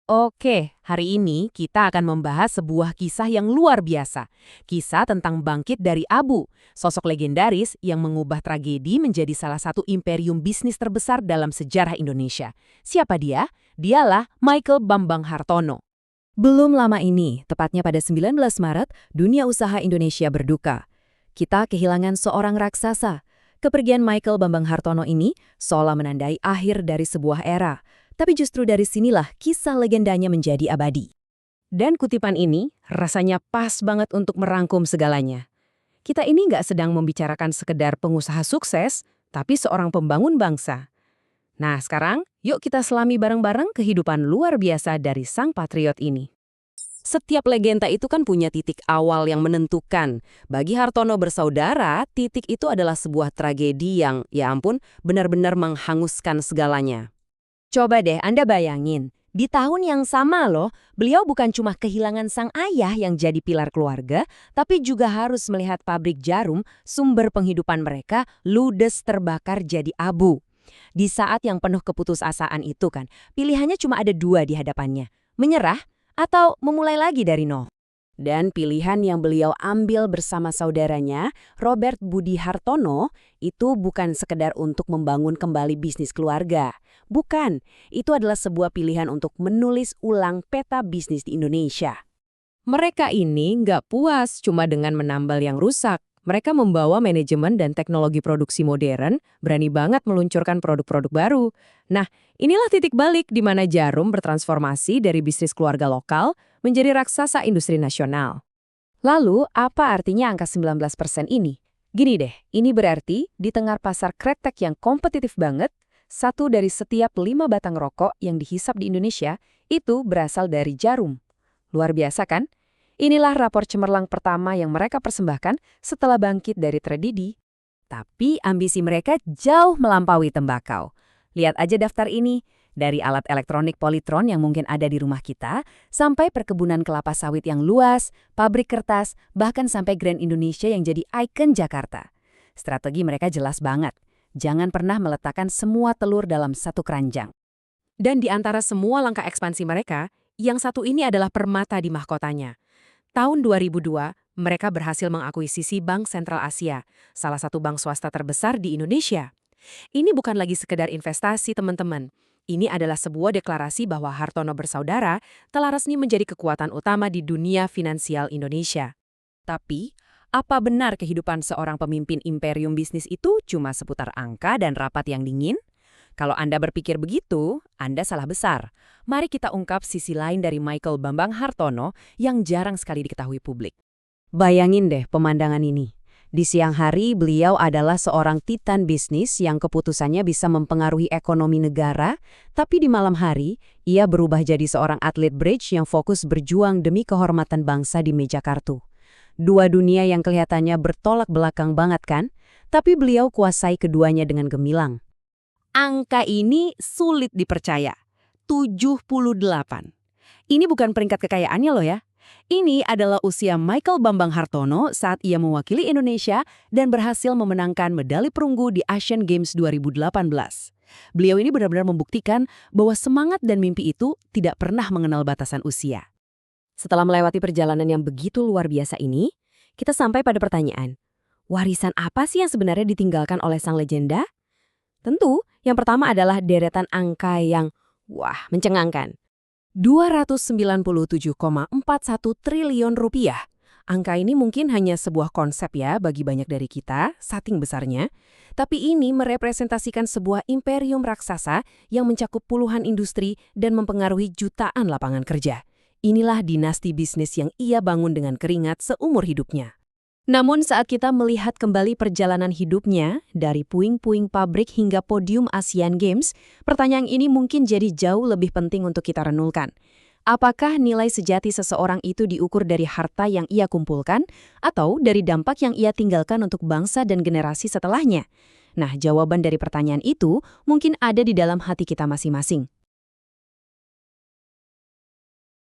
Oke, hari ini kita akan membahas sebuah kisah yang luar biasa. Kisah tentang bangkit dari abu, sosok legendaris yang mengubah tragedi menjadi salah satu imperium bisnis terbesar dalam sejarah Indonesia. Siapa dia? Dialah Michael Bambang Hartono. Belum lama ini, tepatnya pada 19 Maret, dunia usaha Indonesia berduka. Kita kehilangan seorang raksasa. Kepergian Michael Bambang Hartono ini seolah menandai akhir dari sebuah era. Tapi justru dari sinilah kisah legendanya menjadi abadi. Dan kutipan ini rasanya pas banget untuk merangkum segalanya. Kita ini nggak sedang membicarakan sekedar pengusaha sukses, tapi seorang pembangun bangsa. Nah sekarang, yuk kita selami bareng-bareng kehidupan luar biasa dari sang patriot ini. Setiap legenda itu kan punya titik awal yang menentukan. Bagi Hartono bersaudara, titik itu adalah sebuah tragedi yang, ya ampun, benar-benar menghanguskan segalanya. Coba deh Anda bayangin, di tahun yang sama loh, beliau bukan cuma kehilangan sang ayah yang jadi pilar keluarga, tapi juga harus melihat pabrik jarum, sumber penghidupan mereka, ludes terbakar jadi abu. Di saat yang penuh keputusasaan itu kan, pilihannya cuma ada dua di hadapannya, menyerah atau memulai lagi dari nol. Dan pilihan yang beliau ambil bersama saudaranya, Robert Budi Hartono, itu bukan sekedar untuk membangun kembali bisnis keluarga. Bukan, itu adalah sebuah pilihan untuk menulis ulang peta bisnis di Indonesia. Mereka ini nggak puas cuma dengan menambal yang rusak. Mereka membawa manajemen dan teknologi produksi modern, berani banget meluncurkan produk-produk baru. Nah, inilah titik balik di mana Jarum bertransformasi dari bisnis keluarga lokal menjadi raksasa industri nasional. Lalu, apa artinya angka 19% ini? Gini deh, ini berarti di tengah pasar kretek yang kompetitif banget, satu dari setiap 5 batang rokok yang dihisap di Indonesia itu berasal dari Jarum. Luar biasa kan? Inilah rapor cemerlang pertama yang mereka persembahkan setelah bangkit dari tragedi. Tapi ambisi mereka jauh melampaui tembakau. Lihat aja daftar ini, dari alat elektronik Polytron yang mungkin ada di rumah kita, sampai perkebunan kelapa sawit yang luas, pabrik kertas, bahkan sampai Grand Indonesia yang jadi ikon Jakarta. Strategi mereka jelas banget. Jangan pernah meletakkan semua telur dalam satu keranjang. Dan di antara semua langkah ekspansi mereka, yang satu ini adalah permata di mahkotanya. Tahun 2002, mereka berhasil mengakuisisi Bank Sentral Asia, salah satu bank swasta terbesar di Indonesia. Ini bukan lagi sekedar investasi, teman-teman. Ini adalah sebuah deklarasi bahwa Hartono bersaudara telah resmi menjadi kekuatan utama di dunia finansial Indonesia. Tapi, apa benar kehidupan seorang pemimpin imperium bisnis itu cuma seputar angka dan rapat yang dingin? Kalau Anda berpikir begitu, Anda salah besar. Mari kita ungkap sisi lain dari Michael Bambang Hartono yang jarang sekali diketahui publik. Bayangin deh pemandangan ini. Di siang hari, beliau adalah seorang titan bisnis yang keputusannya bisa mempengaruhi ekonomi negara, tapi di malam hari, ia berubah jadi seorang atlet bridge yang fokus berjuang demi kehormatan bangsa di meja kartu. Dua dunia yang kelihatannya bertolak belakang banget kan? Tapi beliau kuasai keduanya dengan gemilang. Angka ini sulit dipercaya. 78. Ini bukan peringkat kekayaannya loh ya. Ini adalah usia Michael Bambang Hartono saat ia mewakili Indonesia dan berhasil memenangkan medali perunggu di Asian Games 2018. Beliau ini benar-benar membuktikan bahwa semangat dan mimpi itu tidak pernah mengenal batasan usia. Setelah melewati perjalanan yang begitu luar biasa ini, kita sampai pada pertanyaan, warisan apa sih yang sebenarnya ditinggalkan oleh sang legenda? Tentu, yang pertama adalah deretan angka yang, mencengangkan. 297,41 triliun rupiah. Angka ini mungkin hanya sebuah konsep ya bagi banyak dari kita, saking besarnya. Tapi ini merepresentasikan sebuah imperium raksasa yang mencakup puluhan industri dan mempengaruhi jutaan lapangan kerja. Inilah dinasti bisnis yang ia bangun dengan keringat seumur hidupnya. Namun saat kita melihat kembali perjalanan hidupnya, dari puing-puing pabrik hingga podium Asian Games, pertanyaan ini mungkin jadi jauh lebih penting untuk kita renungkan. Apakah nilai sejati seseorang itu diukur dari harta yang ia kumpulkan, atau dari dampak yang ia tinggalkan untuk bangsa dan generasi setelahnya? Nah, jawaban dari pertanyaan itu mungkin ada di dalam hati kita masing-masing.